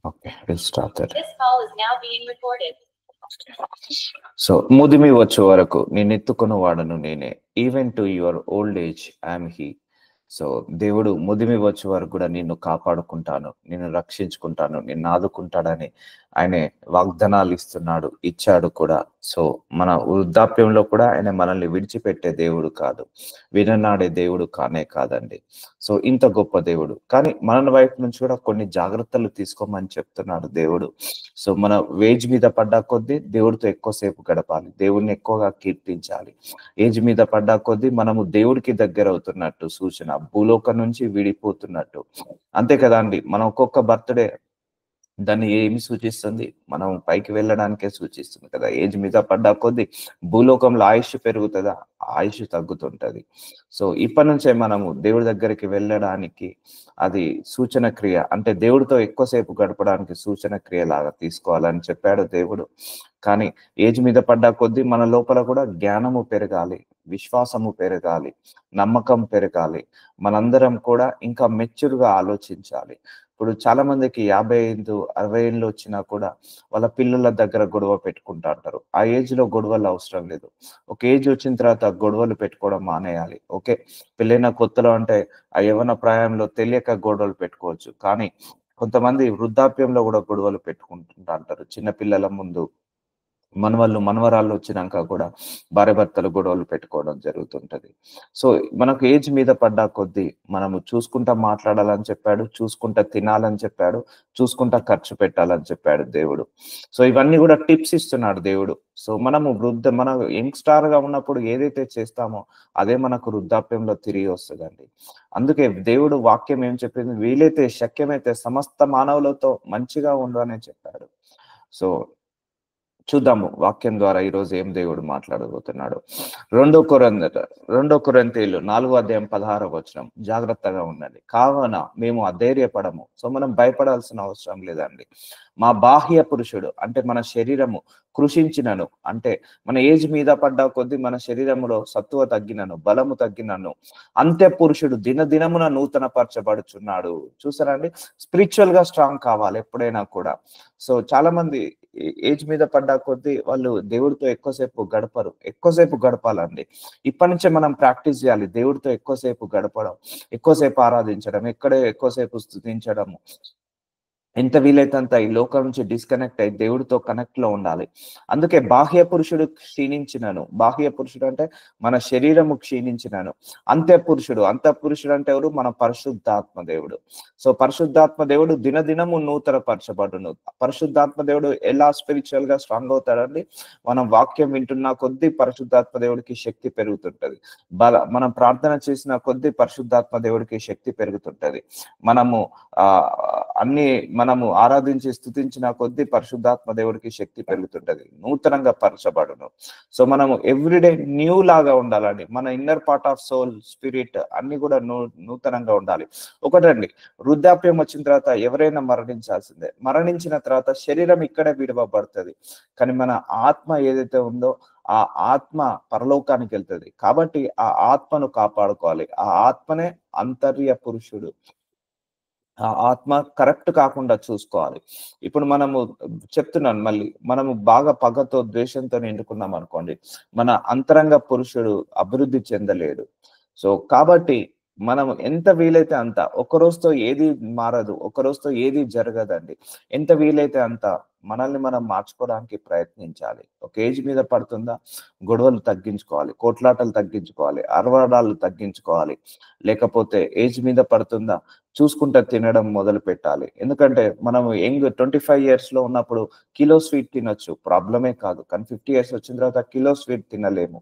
Okay, we'll start that. This call is now being recorded. So, ముదిమి వచ్చే వరకు నేనెత్తుకున్న వాడను నేనే, even to your old age I'm he. So దేవుడు ముదిమి వచ్చే వరకు కూడా నిన్ను కాపాడుకుంటాను, నిన్ను రక్షించుకుంటాను, నిన్ను ఆదుకుంటాడని ఆయన వాగ్దానాలు ఇస్తున్నాడు, ఇచ్చాడు కూడా. సో మన వృద్ధాప్యంలో కూడా ఆయన మనల్ని విడిచిపెట్టే దేవుడు కాదు, విననాడే దేవుడు కానే కాదండి. సో ఇంత గొప్ప దేవుడు, కానీ మన వైపు నుంచి కూడా కొన్ని జాగ్రత్తలు తీసుకోమని చెప్తున్నాడు దేవుడు. సో మన ఏజ్ మీద పడ్డా కొద్దీ దేవుడితో ఎక్కువసేపు గడపాలి, దేవుడిని ఎక్కువగా కీర్తించాలి. ఏజ్ మీద పడ్డా కొద్దీ మనము దేవుడికి దగ్గర అవుతున్నట్టు సూచన, భూలోకం నుంచి విడిపోతున్నట్టు. అంతే కదా అండి, మనం ఒక్కొక్క బర్త్డే దాన్ని ఏమి సూచిస్తుంది? మనం పైకి వెళ్ళడానికే సూచిస్తుంది కదా. ఏజ్ మీద పడ్డా కొద్దీ భూలోకంలో ఆయుష్ పెరుగుతుందా? ఆయుష్ తగ్గుతుంటది. సో ఇప్పటి నుంచే మనము దేవుడి దగ్గరికి వెళ్ళడానికి అది సూచన క్రియ, అంటే దేవుడితో ఎక్కువసేపు గడపడానికి సూచన క్రియ లాగా తీసుకోవాలని చెప్పాడు దేవుడు. కానీ ఏజ్ మీద పడ్డా కొద్దీ మన లోపల కూడా జ్ఞానము పెరగాలి, విశ్వాసము పెరగాలి, నమ్మకం పెరగాలి. మనందరం కూడా ఇంకా మెచ్యూర్గా ఆలోచించాలి. ఇప్పుడు చాలా మందికి 55, 60 ఏళ్ళు వచ్చినా కూడా వాళ్ళ పిల్లల దగ్గర గొడవ పెట్టుకుంటా అంటారు. ఆ ఏజ్ లో గొడవలు అవసరం లేదు. ఒక ఏజ్ వచ్చిన తర్వాత గొడవలు పెట్టుకోవడం మానేయాలి. ఓకే, పెళ్ళైన కొత్తలో అంటే ఆ యవ్వన ప్రాయంలో తెలియక గొడవలు పెట్టుకోవచ్చు, కానీ కొంతమంది వృద్ధాప్యంలో కూడా గొడవలు పెట్టుకుంటుంటా అంటారు. చిన్న పిల్లల ముందు, మనవాళ్ళు మనవరాళ్ళు వచ్చినాక కూడా భార్యాభర్తలు గొడవలు పెట్టుకోవడం జరుగుతుంటది. సో మనకు ఏజ్ మీద పడ్డా కొద్దీ మనము చూసుకుంటా మాట్లాడాలని చెప్పాడు, చూసుకుంటా తినాలని చెప్పాడు, చూసుకుంటా ఖర్చు పెట్టాలని చెప్పాడు దేవుడు. సో ఇవన్నీ కూడా టిప్స్ ఇస్తున్నాడు దేవుడు. సో మనము మన యంగ్స్టార్ గా ఉన్నప్పుడు ఏదైతే చేస్తామో అదే మనకు వృద్ధాప్యంలో తిరిగి వస్తుందండి. అందుకే దేవుడు వాక్యం ఏం చెప్పింది? వీలైతే శక్యమైతే సమస్త మానవులతో మంచిగా ఉండు అని చెప్పాడు. సో చూద్దాము వాక్యం ద్వారా ఈరోజు ఏం దేవుడు మాట్లాడబోతున్నాడు. 2 కొరింథీయులు 4:16 జాగ్రత్తగా ఉండండి. కావున మేము అధైర్యపడము. సో మనం భయపడాల్సిన అవసరం లేదండి. మా బాహ్య పురుషుడు అంటే మన శరీరము కృషించినను, అంటే మన ఏజ్ మీద పడ్డా కొద్దీ మన శరీరములో సత్తువ తగ్గినను, బలము తగ్గినను, అంత్య పురుషుడు దినదినమున నూతన పరచబడుచున్నాడు. చూసారండి, స్పిరిచువల్ గా స్ట్రాంగ్ కావాలి ఎప్పుడైనా కూడా. సో చాలా మంది ఏజ్ మీద పడ్డా కొద్దీ వాళ్ళు దేవుడితో ఎక్కువసేపు గడపాలండి. ఇప్పటి నుంచే మనం ప్రాక్టీస్ చేయాలి, దేవుడితో ఎక్కువసేపు గడపడం, ఎక్కువసేపు ఆరాధించడం, ఎక్కువసేపు స్తుతించడము. ఎంత వీలైతే అంత ఈ లోకం నుంచి డిస్కనెక్ట్ అయి దేవుడితో కనెక్ట్ లో ఉండాలి. అందుకే బాహ్య పురుషుడు క్షీణించినను, బాహ్య పురుషుడు అంటే మన శరీరము క్షీణించినను, అంత్య పురుషుడు అంటే ఎవరు? మన పరిశుద్ధాత్మ దేవుడు. సో పరిశుద్ధాత్మ దేవుడు దినదినము నూతన పరచబడును. పరిశుద్ధాత్మ దేవుడు ఎలా స్పిరిచువల్ గా స్ట్రాంగ్ అవుతాడండి? మనం వాక్యం వింటున్న కొద్దీ పరిశుద్ధాత్మ దేవుడికి శక్తి పెరుగుతుంటది. మనం ప్రార్థన చేసిన కొద్దీ పరిశుద్ధాత్మ దేవుడికి శక్తి పెరుగుతుంటది. మనము ఆరాధించి స్తుతించిన కొద్దీ పరిశుద్ధాత్మ దేవుడికి శక్తి పెరుగుతుంటది, నూతనంగా పరచబడును. సో మనము ఎవ్రీడే న్యూ లాగా ఉండాలండి. మన inner part of soul, spirit అన్ని కూడా నూతనంగా ఉండాలి. ఒకటండి, వృద్ధాప్యం వచ్చిన తర్వాత ఎవరైనా మరణించాల్సిందే. మరణించిన తర్వాత శరీరం ఇక్కడే విడవబడుతుంది, కానీ మన ఆత్మ ఏదైతే ఉందో ఆ ఆత్మ పరలోకానికి వెళ్తుంది. కాబట్టి ఆ ఆత్మను కాపాడుకోవాలి. ఆ ఆత్మనే అంతర్య పురుషుడు. ఆ ఆత్మ కరెక్ట్ కాకుండా చూసుకోవాలి. ఇప్పుడు మనము చెప్తున్నాను మళ్ళీ, మనము బాగా పగతో ద్వేషంతో నిండుకున్నాం అనుకోండి, మన అంతరంగ పురుషుడు అభివృద్ధి చెందలేడు. సో కాబట్టి మనం ఎంత వీలైతే అంత, ఒక రోజుతో ఏది మారదు, ఒక రోజుతో ఏది జరగదండి. ఎంత వీలైతే అంత మనల్ని మనం మార్చుకోవడానికి ప్రయత్నించాలి. ఒక ఏజ్ మీద పడుతుందా, గొడవలు తగ్గించుకోవాలి, కోట్లాటలు తగ్గించుకోవాలి, అరవడాలు తగ్గించుకోవాలి. లేకపోతే ఏజ్ మీద పడుతుందా, చూసుకుంటా తినడం మొదలు పెట్టాలి. ఎందుకంటే మనం 25 years లో ఉన్నప్పుడు కిలో స్వీట్ తినొచ్చు, ప్రాబ్లమే కాదు. కానీ 50 years వచ్చిన తర్వాత కిలో స్వీట్ తినలేము,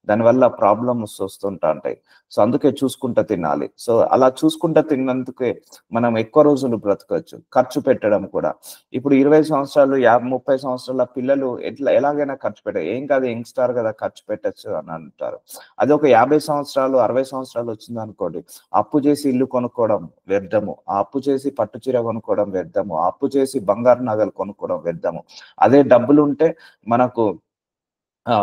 దానివల్ల ప్రాబ్లమ్స్ వస్తుంటా ఉంటాయి. సో అందుకే చూసుకుంటా తినాలి. సో అలా చూసుకుంటా తిన్నందుకే మనం ఎక్కువ రోజులు బ్రతకచ్చు. ఖర్చు పెట్టడం కూడా, ఇప్పుడు 20 సంవత్సరాలు 30 సంవత్సరాల పిల్లలు ఎలాగైనా ఖర్చు పెట్టారు, ఏం కాదు యంగ్స్టార్ కదా ఖర్చు పెట్టచ్చు అని అంటారు. అది ఒక 50 సంవత్సరాలు 60 సంవత్సరాలు వచ్చింది అనుకోండి, అప్పు చేసి ఇల్లు కొనుక్కోవడం వ్యర్థము, ఆ అప్పు చేసి పట్టు చీర కొనుక్కోవడం వ్యర్థము, ఆ అప్పు చేసి బంగారు నగలు కొనుక్కోవడం వ్యర్థము. అదే డబ్బులు ఉంటే మనకు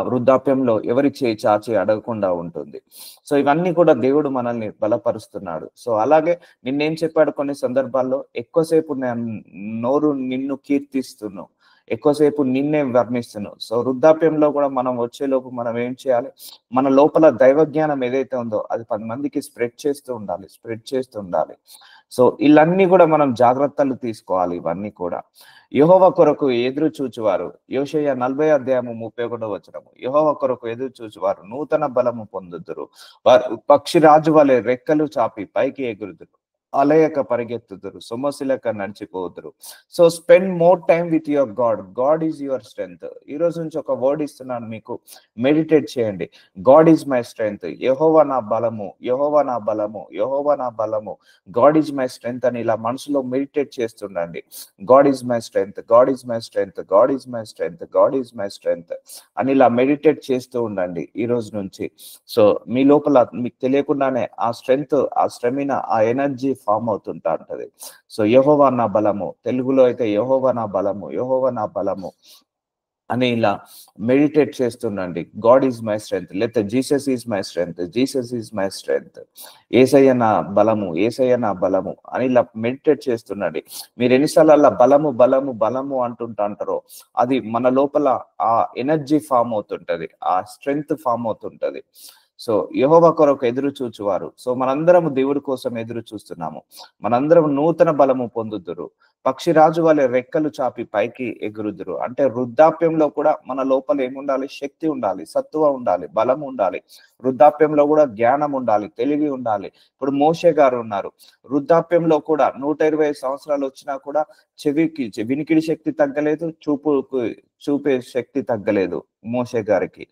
వృద్ధాప్యంలో ఎవరి చేయి చాచి అడగకుండా ఉంటుంది. సో ఇవన్నీ కూడా దేవుడు మనల్ని బలపరుస్తున్నాడు. సో అలాగే నిన్నేం చెప్పాడు కొన్ని సందర్భాల్లో, ఎక్కువసేపు నోరు నిన్ను కీర్తిస్తును, ఎక్కువసేపు నిన్నే వర్ణిస్తును. సో వృద్ధాప్యంలో కూడా మనం వచ్చేలోపు మనం ఏం చేయాలి, మన లోపల దైవ జ్ఞానం ఏదైతే ఉందో అది 10 మందికి స్ప్రెడ్ చేస్తూ ఉండాలి. సో ఇవన్నీ కూడా మనం జాగ్రత్తలు తీసుకోవాలి. ఇవన్నీ కూడా యెహోవా కొరకు ఎదురు చూచువారు, యోషయ 40:31 యెహోవా కొరకు ఎదురు చూచువారు నూతన బలము పొందుదురు, వారు పక్షిరాజు వలె రెక్కలు చాపి పైకి ఎగురుదురు, అలయక పరిగెత్తుదురు, సొమ్మసిలక నడిచిపోదురు. So spend more time with your God is your strength. ఈ రోజు నుంచి ఒక వర్డ్ ఇస్తున్నాను మీకు, మెడిటేట్ చేయండి. God is my strength, Jehovah నా బలము, యెహోవా నా బలము, యెహోవా నా బలము, గాడ్ ఈజ్ మై స్ట్రెంగ్త్ అని ఇలా మనసులో మెడిటేట్ చేస్తుండండి. God is my strength, God is my strength, God is my strength, God is my strength అని ఇలా మెడిటేట్ చేస్తూ ఉండండి ఈ రోజు నుంచి. సో మీ లోపల మీకు తెలియకుండానే ఆ స్ట్రెంగ్త్, ఆ స్టెమినా, ఆ ఎనర్జీ ఫామ్ అవుతుంటా ఉంటది. సో యెహోవా నా బలము, తెలుగులో అయితే యెహోవా నా బలము, యెహోవా నా బలము అని ఇలా మెడిటేట్ చేస్తుండండి. గాడ్ ఈజ్ మై స్ట్రెంగ్త్, లేకపోతే Jesus is my strength, Jesus is my strength, Yesayya నా బలము, యేసయ్య నా బలము అని ఇలా మెడిటేట్ చేస్తుండండి. మీరు ఎన్నిసార్లు అలా బలము బలము బలము అంటారో అది మన లోపల ఆ ఎనర్జీ ఫామ్ అవుతుంటది, ఆ స్ట్రెంగ్త్ ఫామ్ అవుతుంటది. సో యెహోవా కొరకు ఎదురు చూచువారు. సో మనందరము దేవుడి కోసం ఎదురు చూస్తున్నాము. మనందరం నూతన బలము పొందుదురు, పక్షిరాజు వలె రెక్కలు చాపి పైకి ఎగురుదురు. అంటే వృద్ధాప్యంలో కూడా మన లోపల ఏముండాలి, శక్తి ఉండాలి, సత్తువ ఉండాలి, బలం ఉండాలి. వృద్ధాప్యంలో కూడా జ్ఞానం ఉండాలి, తెలివి ఉండాలి. ఇప్పుడు మోషే గారు ఉన్నారు, వృద్ధాప్యంలో కూడా 120 సంవత్సరాలు వచ్చినా కూడా వినికిడి శక్తి తగ్గలేదు, చూపే శక్తి తగ్గలేదు మోషే గారికి.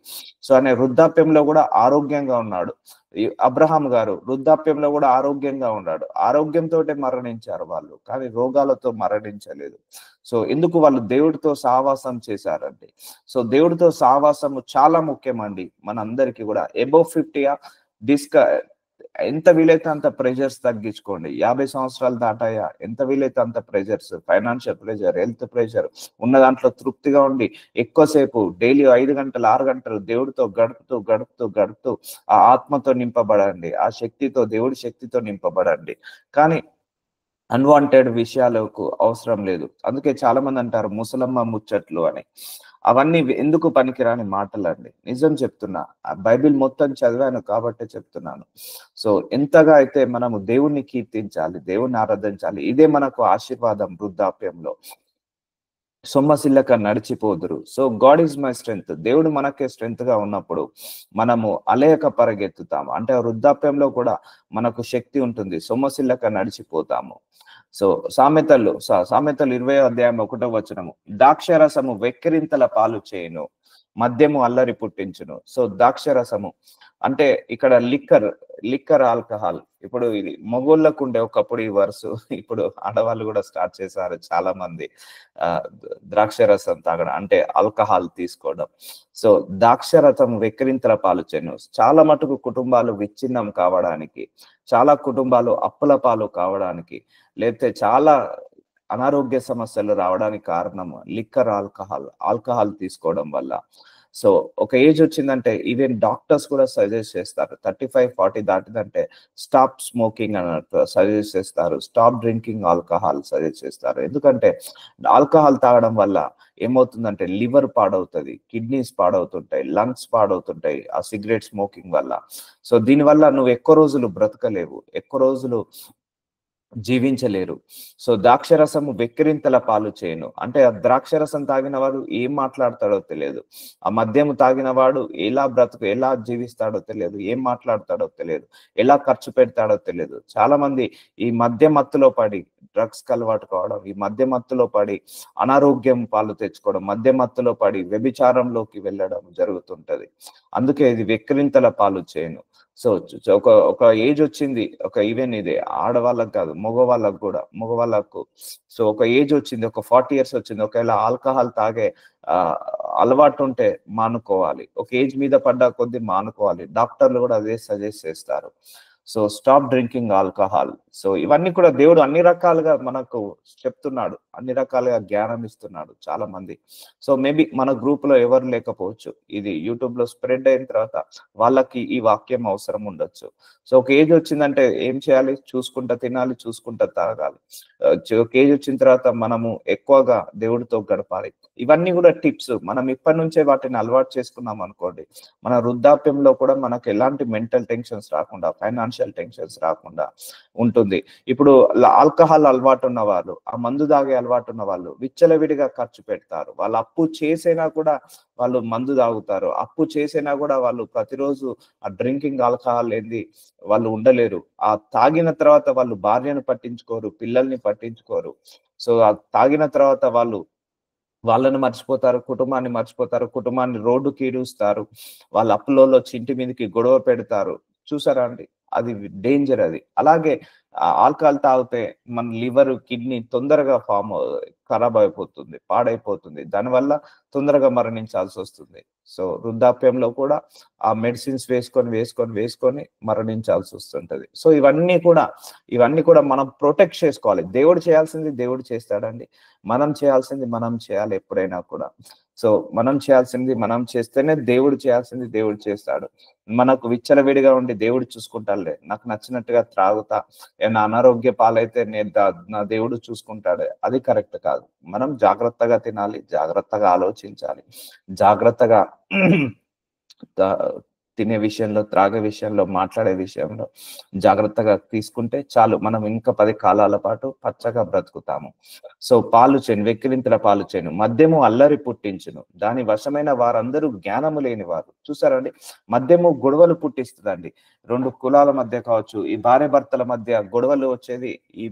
సో ఆయన వృద్ధాప్యంలో కూడా ఆరోగ్యంగా ఉన్నాడు. అబ్రహాం గారు వృద్ధాప్యంలో కూడా ఆరోగ్యంగా ఉన్నాడు. ఆరోగ్యంతో మరణించారు వాళ్ళు, కానీ రోగాలతో మరణించలేదు. సో ఎందుకు, వాళ్ళు దేవుడితో సహవాసం చేశారండి. సో దేవుడితో సహవాసము చాలా ముఖ్యమండి మనందరికీ కూడా. అబోవ్ 50 ఎంత వీలైతే అంత ప్రెషర్స్ తగ్గించుకోండి. 50 సంవత్సరాలు దాటాయా, ఎంత వీలైతే అంత pressures, financial pressure, health pressure ఉన్న దాంట్లో తృప్తిగా ఉండి ఎక్కువసేపు డైలీ 5 గంటలు 6 గంటలు దేవుడితో గడుపుతూ ఆ ఆత్మతో నింపబడండి, ఆ శక్తితో, దేవుడి శక్తితో నింపబడండి. కానీ అన్వాంటెడ్ విషయాలకు అవసరం లేదు. అందుకే చాలా మంది అంటారు ముసలమ్మ ముచ్చట్లు అని. అవన్నీ ఎందుకు పనికిరాని మాటలండి. నిజం చెప్తున్నా, ఆ బైబిల్ మొత్తం చదివాను కాబట్టే చెప్తున్నాను. సో ఎంతగా అయితే మనము దేవుణ్ణి కీర్తించాలి, దేవుణ్ణి ఆరాధించాలి. ఇదే మనకు ఆశీర్వాదం. వృద్ధాప్యంలో సొమ్మసిల్లక నడిచిపోదురు. So God is my strength. దేవుడు మనకే స్ట్రెంగ్త్ గా ఉన్నప్పుడు మనము అలయక పరిగెత్తుతాము. అంటే వృద్ధాప్యంలో కూడా మనకు శక్తి ఉంటుంది, సొమ్మసిల్లక నడిచిపోతాము. సో సామెతలు 20:1 ద్రాక్షరసము వెక్కిరింతల పాలు చేయును, మద్యము అల్లరి పుట్టించును. సో ద్రాక్షరసము అంటే ఇక్కడ లిక్కర్ ఆల్కహాల్. ఇప్పుడు ఇది మగోళ్ళకు ఉండే ఒకప్పుడు ఈ వరుస, ఇప్పుడు ఆడవాళ్ళు కూడా స్టార్ట్ చేశారు చాలా మంది ద్రాక్షరసం తాగడం, అంటే ఆల్కహాల్ తీసుకోవడం. సో ద్రాక్షరసం వెక్కిరింతల పాలు చేయను. చాలా మటుకు కుటుంబాలు విచ్ఛిన్నం కావడానికి, చాలా కుటుంబాలు అప్పుల పాలు కావడానికి, లేకపోతే చాలా అనారోగ్య సమస్యలు రావడానికి కారణం లిక్కర్, ఆల్కహాల్ తీసుకోవడం వల్ల. సో ఒక ఏజ్ వచ్చిందంటే ఈవెన్ డాక్టర్స్ కూడా సజెస్ట్ చేస్తారు, 35-40 దాటిదంటే స్టాప్ స్మోకింగ్ అన్నట్టు సజెస్ట్ చేస్తారు, స్టాప్ డ్రింకింగ్ ఆల్కహాల్ సజెస్ట్ చేస్తారు. ఎందుకంటే ఆల్కహాల్ తాగడం వల్ల ఏమవుతుందంటే లివర్ పాడవుతుంది, కిడ్నీస్ పాడవుతుంటాయి, లంగ్స్ పాడవుతుంటాయి ఆ సిగరెట్ స్మోకింగ్ వల్ల. సో దీనివల్ల నువ్వు ఎక్కువ రోజులు బ్రతకలేవు, ఎక్కువ రోజులు జీవించలేరు. సో ద్రాక్షరసము వెక్కిరింతల పాలు చేయను. అంటే ఆ ద్రాక్షరసం తాగిన వాడు ఏం మాట్లాడతాడో తెలియదు, ఆ మద్యము తాగిన వాడు ఎలా జీవిస్తాడో తెలియదు, ఏం మాట్లాడతాడో తెలియదు, ఎలా ఖర్చు పెడతాడో తెలియదు. చాలా మంది ఈ మద్య మత్తులో పడి డ్రగ్స్ కి అలవాటు కావడం, ఈ మద్య మత్తులో పడి అనారోగ్యం పాలు తెచ్చుకోవడం, మద్య మత్తులో పడి వ్యభిచారంలోకి వెళ్ళడం జరుగుతుంటది. అందుకే ఇది వెక్కిరింతల పాలు చేయను. సో ఒక ఏజ్ వచ్చింది, ఒక ఈవెన్ ఇది ఆడవాళ్ళకు కాదు మగవాళ్ళకు. సో ఒక ఏజ్ వచ్చింది, ఒక 40 years వచ్చింది, ఒకవేళ ఆల్కహాల్ తాగే అలవాటు ఉంటే మానుకోవాలి. ఒక ఏజ్ మీద పడ్డ కొద్ది మానుకోవాలి. డాక్టర్లు కూడా అదే సజెస్ట్ చేస్తారు. So stop drinking alcohol. So ఇవన్నీ కూడా దేవుడు అన్ని రకాలుగా మనకు చెప్తున్నాడు, అన్ని రకాలుగా జ్ఞానం ఇస్తున్నాడు చాలా మంది. సో మేబీ మన గ్రూప్ లో ఎవరు లేకపోవచ్చు, ఇది యూట్యూబ్ లో స్ప్రెడ్ అయిన తర్వాత వాళ్ళకి ఈ వాక్యం అవసరం ఉండొచ్చు. సో ఒక ఏజ్ వచ్చిందంటే ఏం చేయాలి? చూసుకుంటా తినాలి, చూసుకుంటా తాగాలి. ఒక ఏజ్ వచ్చిన తర్వాత మనము ఎక్కువగా దేవుడితో గడపాలి. ఇవన్నీ కూడా టిప్స్. మనం ఇప్పటి నుంచే వాటిని అలవాటు చేసుకున్నాం అనుకోండి, మన వృద్ధాప్యంలో కూడా మనకు ఎలాంటి మెంటల్ టెన్షన్స్ రాకుండా, ఫైనాన్షియల్ టెన్షన్స్ రాకుండా ఉంటుంది. ఇప్పుడు ఆల్కహాల్ అలవాటు ఉన్న వాళ్ళు, ఆ మందు తాగే అలవాటు ఉన్న వాళ్ళు విచ్చలవిడిగా ఖర్చు పెడతారు. వాళ్ళు అప్పు చేసైనా కూడా వాళ్ళు మందు తాగుతారు. అప్పు చేసైనా కూడా వాళ్ళు ప్రతిరోజు ఆ డ్రింకింగ్ ఆల్కహాల్ ఏంది వాళ్ళు ఉండలేరు. ఆ తాగిన తర్వాత వాళ్ళు భార్యను పట్టించుకోరు, పిల్లల్ని పట్టించుకోరు. సో ఆ తాగిన తర్వాత వాళ్ళని మర్చిపోతారు, కుటుంబాన్ని మర్చిపోతారు, కుటుంబాన్ని రోడ్డుకి ఈడుస్తారు, వాళ్ళ అప్పులలో చింటి మీదకి గొడవ పెడతారు. చూసారా అండి? అది డేంజర్ అది. అలాగే ఆల్కహాల్ తాగితే మన లివర్, కిడ్నీ తొందరగా ఖరాబ్ అయిపోతుంది, పాడైపోతుంది. దానివల్ల తొందరగా మరణించాల్సి వస్తుంది. సో వృద్ధాప్యంలో కూడా ఆ మెడిసిన్స్ వేసుకొని మరణించాల్సి వస్తుంటది. సో ఇవన్నీ కూడా మనం ప్రొటెక్ట్ చేసుకోవాలి. దేవుడు చేయాల్సింది దేవుడు చేస్తాడండి. మనం చేయాల్సింది మనం చేయాలి ఎప్పుడైనా కూడా. సో మనం చేయాల్సింది మనం చేస్తేనే దేవుడు చేయాల్సింది దేవుడు చేస్తాడు. మనకు విచ్చలవిడిగా ఉండి దేవుడు చూసుకుంటాడులే, నాకు నచ్చినట్టుగా త్రాగుతా, ఏమైనా అనారోగ్య పాలైతే నా దేవుడు చూసుకుంటాడు, అది కరెక్ట్ కాదు. మనం జాగ్రత్తగా తినాలి, జాగ్రత్తగా ఆలోచించాలి, జాగ్రత్తగా తినే విషయంలో, త్రాగే విషయంలో, మాట్లాడే విషయంలో జాగ్రత్తగా తీసుకుంటే చాలు. మనం ఇంకా 10 కాలాల పాటు పచ్చగా బ్రతుకుతాము. సో పాలు చేను, వెక్కిరింతల పాలు చేను, మద్యము అల్లరి పుట్టించును, దాని వశమైన వారందరూ జ్ఞానము లేని వారు. చూసారండి, మద్యము గొడవలు పుట్టిస్తుందండి. 2 కులాల మధ్య కావచ్చు, ఈ భార్య భర్తల మధ్య గొడవలు వచ్చేది ఈ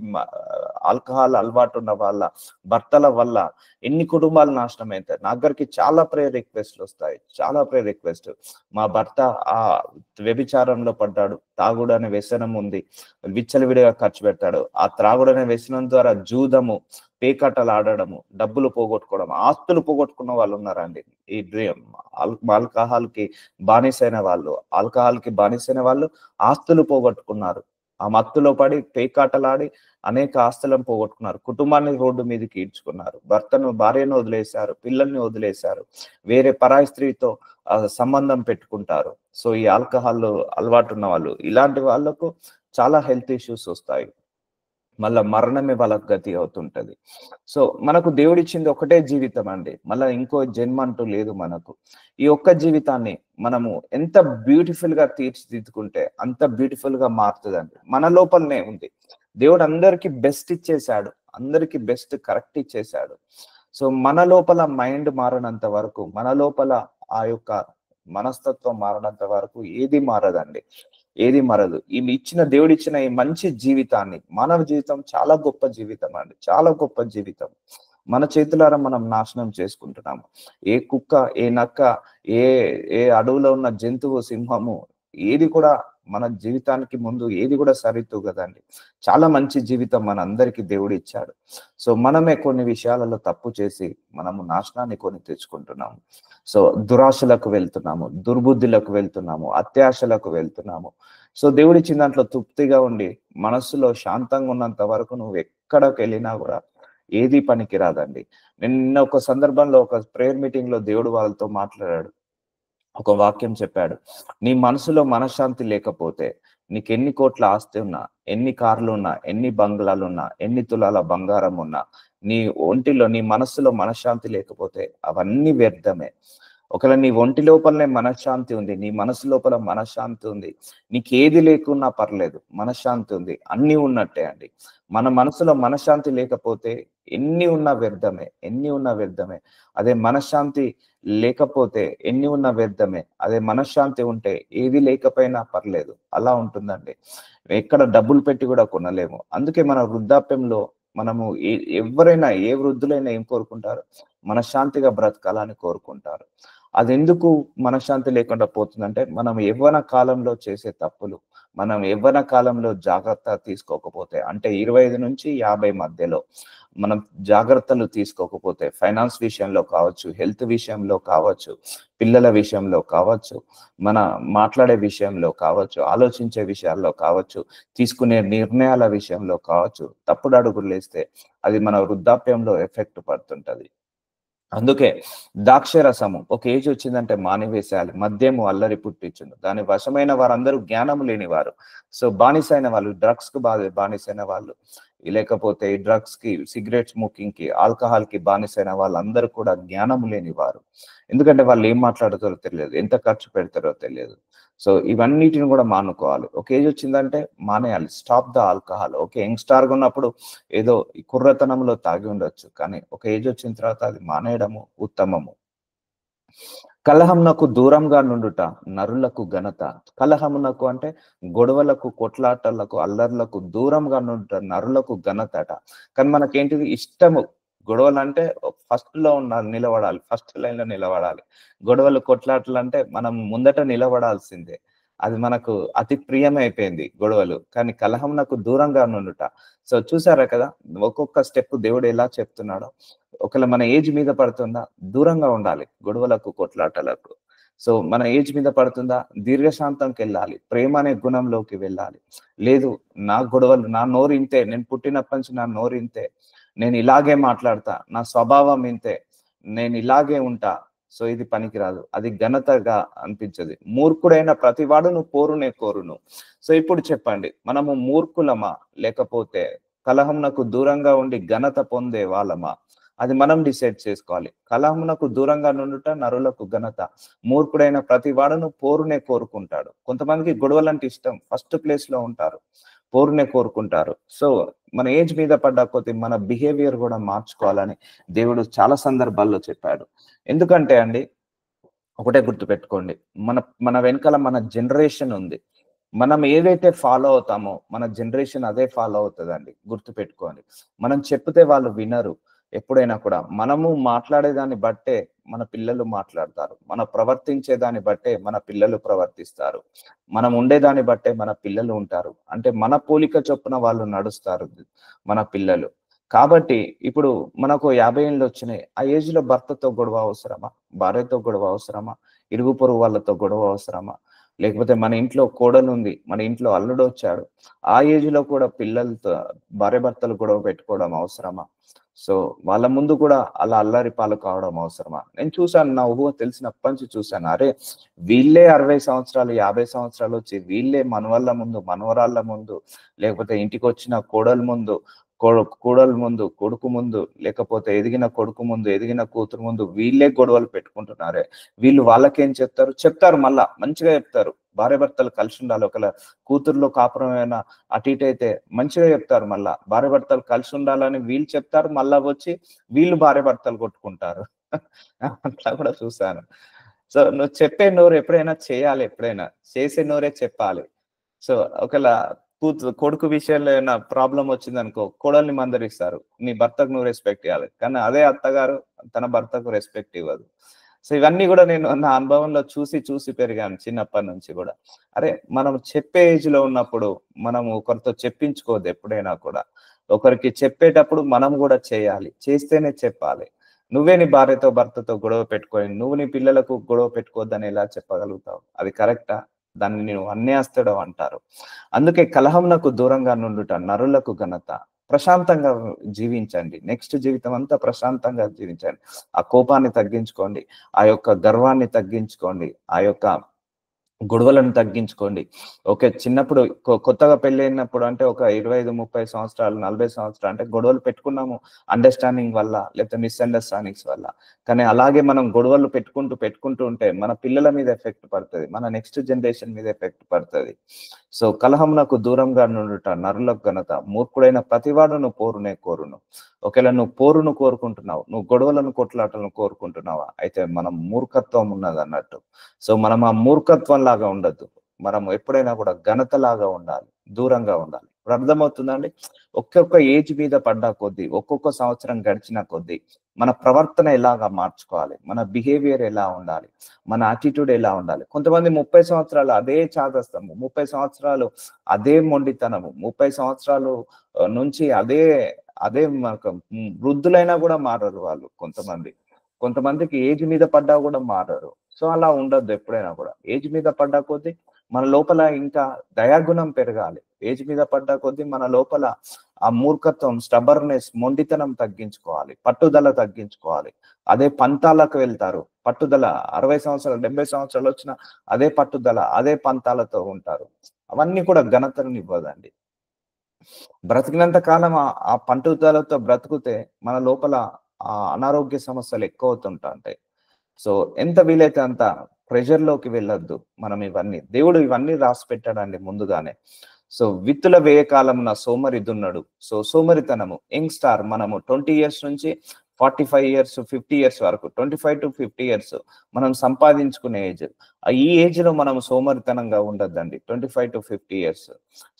ఆల్కహాల్ అలవాటు ఉన్న వాళ్ళ భర్తల వల్ల. ఎన్ని కుటుంబాలు నాశనం అవుతాయి. నా దగ్గరికి చాలా ప్రేయర్ రిక్వెస్ట్లు వస్తాయి, చాలా ప్రేయర్ రిక్వెస్ట్. మా భర్త ఆ వ్యభిచారంలో పడ్డాడు, తాగుడు అనే వ్యసనం ఉంది, విచ్చలవిడిగా ఖర్చు పెడతాడు. ఆ త్రాగుడు అనే వ్యసనం ద్వారా జూదము, పేకాటలు ఆడడము, డబ్బులు పోగొట్టుకోవడం, ఆస్తులు పోగొట్టుకున్న వాళ్ళు ఉన్నారండి. ఈ ఆల్కహాల్ కి బానిసైన వాళ్ళు ఆస్తులు పోగొట్టుకున్నారు. ఆ మత్తులో పడి పేకాటలాడి అనేక ఆస్తులను పోగొట్టుకున్నారు, కుటుంబాన్ని రోడ్డు మీదకి ఈడ్చుకున్నారు, భార్యను వదిలేశారు, పిల్లల్ని వదిలేశారు, వేరే పరాయి స్త్రీతో సంబంధం పెట్టుకుంటారు. సో ఈ ఆల్కహాల్ అలవాటు ఉన్న వాళ్ళు, ఇలాంటి వాళ్ళకు చాలా హెల్త్ ఇష్యూస్ వస్తాయి. మళ్ళా మరణమే వాళ్ళకు గతి అవుతుంటది. సో మనకు దేవుడిచ్చింది ఒకటే జీవితం అండి, మళ్ళా ఇంకో జన్మ అంటూ లేదు మనకు. ఈ ఒక్క జీవితాన్ని మనము ఎంత బ్యూటిఫుల్ గా తీర్చిదిద్దుకుంటే అంత బ్యూటిఫుల్ గా మారుతుందండి. మన లోపలనే ఉంది. దేవుడు అందరికి బెస్ట్ ఇచ్చేసాడు, అందరికి బెస్ట్ కరెక్ట్ ఇచ్చేసాడు. సో మన లోపల మైండ్ మారనంత వరకు, మన లోపల ఆ యొక్క మనస్తత్వం మారనంత వరకు ఏది మారదండి, ఏది మారదు. దేవుడు ఇచ్చిన ఈ మంచి జీవితాన్ని, మానవ జీవితం చాలా గొప్ప జీవితం అండి, చాలా గొప్ప జీవితం. మన చేతులారా మనం నాశనం చేసుకుంటున్నాము. ఏ కుక్క, ఏ నక్క, ఏ అడవులో ఉన్న జంతువు, సింహము, ఏది కూడా మన జీవితానికి ముందు ఏది కూడా సరితూగదండి. చాలా మంచి జీవితం మన అందరికీ దేవుడు ఇచ్చాడు. సో మనమే కొన్ని విషయాలలో తప్పు చేసి మనము నాశనాన్ని కొని తెచ్చుకుంటున్నాము. సో దురాశలకు వెళ్తున్నాము, దుర్బుద్ధులకు వెళ్తున్నాము, అత్యాశలకు వెళ్తున్నాము. సో దేవుడిచ్చిన దాంట్లో తృప్తిగా ఉండి మనస్సులో శాంతంగా ఉన్నంత వరకు నువ్వు ఎక్కడికి వెళ్ళినా కూడా ఏది పనికి రాదండి. నిన్న ఒక సందర్భంలో ఒక ప్రేయర్ మీటింగ్ లో దేవుడు వాళ్ళతో మాట్లాడాడు, ఒక వాక్యం చెప్పాడు. నీ మనసులో మనశ్శాంతి లేకపోతే నీకు ఎన్ని కోట్ల ఆస్తి ఉన్నా, ఎన్ని కార్లు ఉన్నా, ఎన్ని బంగ్లాలు ఉన్నా, ఎన్ని తులాల బంగారం ఉన్నా, నీ ఒంటిలో, నీ మనస్సులో మనశ్శాంతి లేకపోతే అవన్నీ వ్యర్థమే. ఒకవేళ నీ ఒంటి లోపలనే మనశ్శాంతి ఉంది, నీ మనసు లోపల మనశ్శాంతి ఉంది, నీకేది లేకున్నా పర్లేదు, మనశ్శాంతి ఉంది, అన్ని ఉన్నట్టే అండి. మన మనసులో మనశ్శాంతి లేకపోతే ఎన్ని ఉన్నా వ్యర్థమే, ఎన్ని ఉన్నా వ్యర్థమే. అదే మనశ్శాంతి లేకపోతే ఎన్ని ఉన్నా వ్యర్థమే. అదే మనశ్శాంతి ఉంటే ఏది లేకపోయినా పర్లేదు, అలా ఉంటుందండి. ఎక్కడ డబ్బులు పెట్టి కూడా కొనలేము. అందుకే మన వృద్ధాప్యంలో మనము ఎవరైనా, ఏ వృద్ధులైనా ఏం కోరుకుంటారు? మనశ్శాంతిగా బ్రతకాలని కోరుకుంటారు. అది ఎందుకు మనశ్శాంతి లేకుండా పోతుందంటే మనం యవ్వన కాలంలో చేసే తప్పులు, మనం యవ్వన కాలంలో జాగ్రత్త తీసుకోకపోతే, అంటే 25 నుంచి 50 మధ్యలో మనం జాగ్రత్తలు తీసుకోకపోతే, ఫైనాన్స్ విషయంలో కావచ్చు, హెల్త్ విషయంలో కావచ్చు, పిల్లల విషయంలో కావచ్చు, మన మాట్లాడే విషయంలో కావచ్చు, ఆలోచించే విషయాల్లో కావచ్చు, తీసుకునే నిర్ణయాల విషయంలో కావచ్చు, తప్పుడు అడుగులేస్తే అది మన వృద్ధాప్యంలో ఎఫెక్ట్ పడుతుంటది. అందుకే ద్రాక్షరసము ఒక ఏజ్ వచ్చిందంటే మానివేసేయాలి. మద్యము అల్లరి పుట్టించును. దాని వశమైన వారందరూ జ్ఞానము లేనివారు. సో బానిసైన వాళ్ళు, డ్రగ్స్ కు బానిసైన వాళ్ళు, లేకపోతే ఈ డ్రగ్స్ కి, సిగరెట్ స్మోకింగ్ కి, ఆల్కహాల్ కి బానిసైన వాళ్ళందరూ కూడా జ్ఞానము లేనివారు. ఎందుకంటే వాళ్ళు ఏం మాట్లాడతారో తెలియదు, ఎంత ఖర్చు పెడతారో తెలియదు. సో ఇవన్నిటిని కూడా మానుకోవాలి. ఒక ఏజ్ వచ్చిందంటే మానేయాలి. Stop the alcohol. Okay, youngster గా ఉన్నప్పుడు ఏదో ఈ కుర్రతనంలో తాగి ఉండొచ్చు, కానీ ఒక ఏజ్ వచ్చిన తర్వాత అది మానేయడము ఉత్తమము. కలహమునకు దూరంగా నుండుట నరులకు ఘనత. కలహమునకు అంటే గొడవలకు, కొట్లాటలకు, అల్లర్లకు దూరంగా నుండుట నరులకు ఘనతట. కానీ మనకేంటిది ఇష్టము, గొడవలు అంటే ఫస్ట్ లో నిలబడాలి, ఫస్ట్ లైన్ లో నిలబడాలి. గొడవలు, కొట్లాటలు అంటే మనం ముందట నిలబడాల్సిందే. అది మనకు అతి ప్రియమైపోయింది గొడవలు. కానీ కలహమునకు దూరంగా నుండుట. సో చూసారా కదా, ఒక్కొక్క స్టెప్ దేవుడు ఎలా చెప్తున్నాడో. ఒకవేళ మన ఏజ్ మీద పడుతుందా, దూరంగా ఉండాలి గొడవలకు, కొట్లాటలకు. సో మన ఏజ్ మీద పడుతుందా, దీర్ఘశాంతంకి వెళ్ళాలి, ప్రేమ అనే గుణంలోకి వెళ్ళాలి. లేదు, నా గొడవలు, నా నోరు ఇంతే, నేను పుట్టినప్పటి నుంచి నా నోరు ఇంతే, నేను ఇలాగే మాట్లాడతా, నా స్వభావం ఇంతే, నేను ఇలాగే ఉంటా, సో ఇది పనికిరాదు, అది ఘనతగా అనిపించదు. మూర్ఖుడైన ప్రతివాడును పోరునే కోరును. సో ఇప్పుడు చెప్పండి, మనము మూర్ఖులమా, లేకపోతే కలహమునకు దూరంగా ఉండి ఘనత పొందే వాళ్ళమా? అది మనం డిసైడ్ చేసుకోవాలి. కలహమునకు దూరంగా నుండుట నరులకు ఘనత. మూర్ఖుడైన ప్రతివాడును పోరునే కోరుకుంటాడు. కొంతమందికి గొడవలంటే ఇష్టం, ఫస్ట్ ప్లేస్ లో ఉంటారు, పోరునే కోరుకుంటారు. సో మన ఏజ్ మీద పడ్డ కొద్ది మన బిహేవియర్ కూడా మార్చుకోవాలని దేవుడు చాలా సందర్భాల్లో చెప్పాడు. ఎందుకంటే అండి, ఒకటే గుర్తుపెట్టుకోండి, మన మన వెనకాల మన జనరేషన్ ఉంది. మనం ఏదైతే ఫాలో అవుతామో మన జనరేషన్ అదే ఫాలో అవుతుందండి, గుర్తుపెట్టుకోండి. మనం చెప్తే వాళ్ళు వినరు. ఎప్పుడైనా కూడా మనము మాట్లాడేదాన్ని బట్టే మన పిల్లలు మాట్లాడతారు, మన ప్రవర్తించే దాన్ని బట్టే మన పిల్లలు ప్రవర్తిస్తారు, మనం ఉండేదాన్ని బట్టే మన పిల్లలు ఉంటారు. అంటే మన పోలిక చొప్పున వాళ్ళు నడుస్తారు మన పిల్లలు. కాబట్టి ఇప్పుడు మనకు 50 ఏళ్ళు వచ్చినాయి, ఆ ఏజ్ లో భర్తతో గొడవ అవసరమా, భార్యతో గొడవ అవసరమా, ఇరుగు పొరుగు వాళ్ళతో గొడవ అవసరమా? లేకపోతే మన ఇంట్లో కోడలు ఉంది, మన ఇంట్లో అల్లుడు వచ్చాడు, ఆ ఏజ్ లో కూడా పిల్లలతో భార్య భర్తలు గొడవ పెట్టుకోవడం అవసరమా? సో వాళ్ళ ముందు కూడా అలా అల్లరి పాలు కావడం అవసరమా? నేను చూశాను, నా ఊహ తెలిసినప్పటి నుంచి చూశాను. అరే, వీళ్ళే 60 సంవత్సరాలు, 50 సంవత్సరాలు వచ్చి వీళ్ళే మనవళ్ళ ముందు, మనవరాళ్ళ ముందు, లేకపోతే ఇంటికి వచ్చిన కోడలు ముందు, కొడుకు ముందు, లేకపోతే ఎదిగిన కొడుకు ముందు, ఎదిగిన కూతురు ముందు వీళ్ళే గొడవలు పెట్టుకుంటున్నారే. వీళ్ళు వాళ్ళకేం చెప్తారు, మళ్ళా మంచిగా చెప్తారు. భార్య భర్తలు కలిసి ఉండాలి. ఒకవేళ కూతుర్లో కాపురమైనా అటు ఇటు అయితే మంచిగా చెప్తారు. మళ్ళా భార్య భర్తలు కలిసి ఉండాలని వీళ్ళు చెప్తారు, మళ్ళా వచ్చి వీళ్ళు భార్య భర్తలు కొట్టుకుంటారు. అట్లా కూడా చూసాను. సో నువ్వు చెప్పే నోరు ఎప్పుడైనా చేయాలి, ఎప్పుడైనా చేసే నోరే చెప్పాలి. సో ఒకవేళ కొడుకు విషయంలో ఏమైనా ప్రాబ్లం వచ్చింది అనుకో, కోడల్ని మందలిస్తారు, నీ భర్తకు నువ్వు రెస్పెక్ట్ ఇవ్వాలి. కానీ అదే అత్తగారు తన భర్తకు రెస్పెక్ట్ ఇవ్వదు. సో ఇవన్నీ కూడా నేను నా అనుభవంలో చూసి చూసి పెరిగాను చిన్నప్పటి నుంచి కూడా. అరే, మనం చెప్పే ఏజ్ లో ఉన్నప్పుడు మనం ఒకరితో చెప్పించుకోవద్దు. ఎప్పుడైనా కూడా ఒకరికి చెప్పేటప్పుడు మనం కూడా చేయాలి, చేస్తేనే చెప్పాలి. నువ్వే నీ భార్యతో భర్తతో గొడవ పెట్టుకొని నువ్వు నీ పిల్లలకు గొడవ పెట్టుకోవద్దని ఎలా చెప్పగలుగుతావు? అది కరెక్టా? దాన్ని నేను అన్యాస్తడం అంటారు. అందుకే కలహమునకు దూరంగా నుండుట నరులకు ఘనత. ప్రశాంతంగా జీవించండి. నెక్స్ట్ జీవితం అంతా ప్రశాంతంగా జీవించండి. ఆ కోపాన్ని తగ్గించుకోండి, ఆ యొక్క గర్వాన్ని తగ్గించుకోండి, ఆ యొక్క గొడవలను తగ్గించుకోండి. ఓకే, చిన్నప్పుడు కొత్తగా పెళ్ళైనప్పుడు అంటే ఒక 25, 30 సంవత్సరాలు, 40 సంవత్సరాలు అంటే గొడవలు పెట్టుకున్నాము అండర్‌స్టాండింగ్ వల్ల, లేకపోతే మిస్‌అండర్‌స్టాండింగ్స్ వల్ల. కానీ అలాగే మనం గొడవలు పెట్టుకుంటూ ఉంటే మన పిల్లల మీద ఎఫెక్ట్ పడుతది, మన నెక్స్ట్ జనరేషన్ మీద ఎఫెక్ట్ పడుతది. సో కలహమునకు దూరంగా నుండుట నరులకు ఘనత. మూర్ఖుడైన ప్రతివాడును పోరునే కోరును. ఒకవేళ నువ్వు పోరును కోరుకుంటున్నావు, నువ్వు గొడవలను, కొట్లాటలను కోరుకుంటున్నావా, అయితే మనం మూర్ఖత్వం ఉన్నదన్నట్టు. సో మనం ఆ మూర్ఖత్వం లాగా ఉండద్దు. మనం ఎప్పుడైనా కూడా ఘనత లాగా ఉండాలి, దూరంగా ఉండాలి. ఇప్పుడు అర్థమవుతుందండి. ఒక్కొక్క ఏజ్ మీద పడ్డా కొద్దీ, ఒక్కొక్క సంవత్సరం గడిచిన కొద్దీ మన ప్రవర్తన ఎలాగా మార్చుకోవాలి, మన బిహేవియర్ ఎలా ఉండాలి, మన యాటిట్యూడ్ ఎలా ఉండాలి. కొంతమంది 30 సంవత్సరాలు అదే చాదస్తము, 30 సంవత్సరాలు అదే మొండితనము, 30 సంవత్సరాలు నుంచి అదే అదే మనకు వృద్ధులైనా కూడా మారరు వాళ్ళు. కొంతమందికి ఏజ్ మీద పడ్డా కూడా మారరు. సో అలా ఉండొద్దు ఎప్పుడైనా కూడా. ఏజ్ మీద పడ్డా కొద్దీ మన లోపల ఇంకా దయాగుణం పెరగాలి. ఏజ్ మీద పడ్డా కొద్దీ మన లోపల ఆ మూర్ఖత్వం, స్టబర్నెస్, మొండితనం తగ్గించుకోవాలి, పట్టుదల తగ్గించుకోవాలి. అదే పంతాలకు వెళ్తారు. పట్టుదల 60 సంవత్సరాలు 70 సంవత్సరాలు వచ్చిన అదే పట్టుదల, అదే పంతాలతో ఉంటారు. అవన్నీ కూడా ఘనతను ఇవ్వదండి. బ్రతికినంత కాలం ఆ పట్టుదలతో బ్రతుకుతే మన లోపల ఆ అనారోగ్య సమస్యలు ఎక్కువ అవుతుంటాయి. సో ఎంత వీలైతే అంత ప్రెషర్ లోకి వెళ్ళొద్దు. మనం దేవుడు ఇవన్నీ రాసి పెట్టాడండి ముందుగానే. సో విత్తుల వేయ కాలమున సోమరి దున్నడు. సో సోమరితనము యంగ్ స్టార్ మనము 20 ఇయర్స్ నుంచి 45 ఇయర్స్ 50 ఇయర్స్ వరకు 25 to 50 ఇయర్స్ మనం సంపాదించుకునే ఏజ్. ఈ ఏజ్ లో మనం సోమరితనంగా ఉండద్దండి. 25 to 50 ఇయర్స్.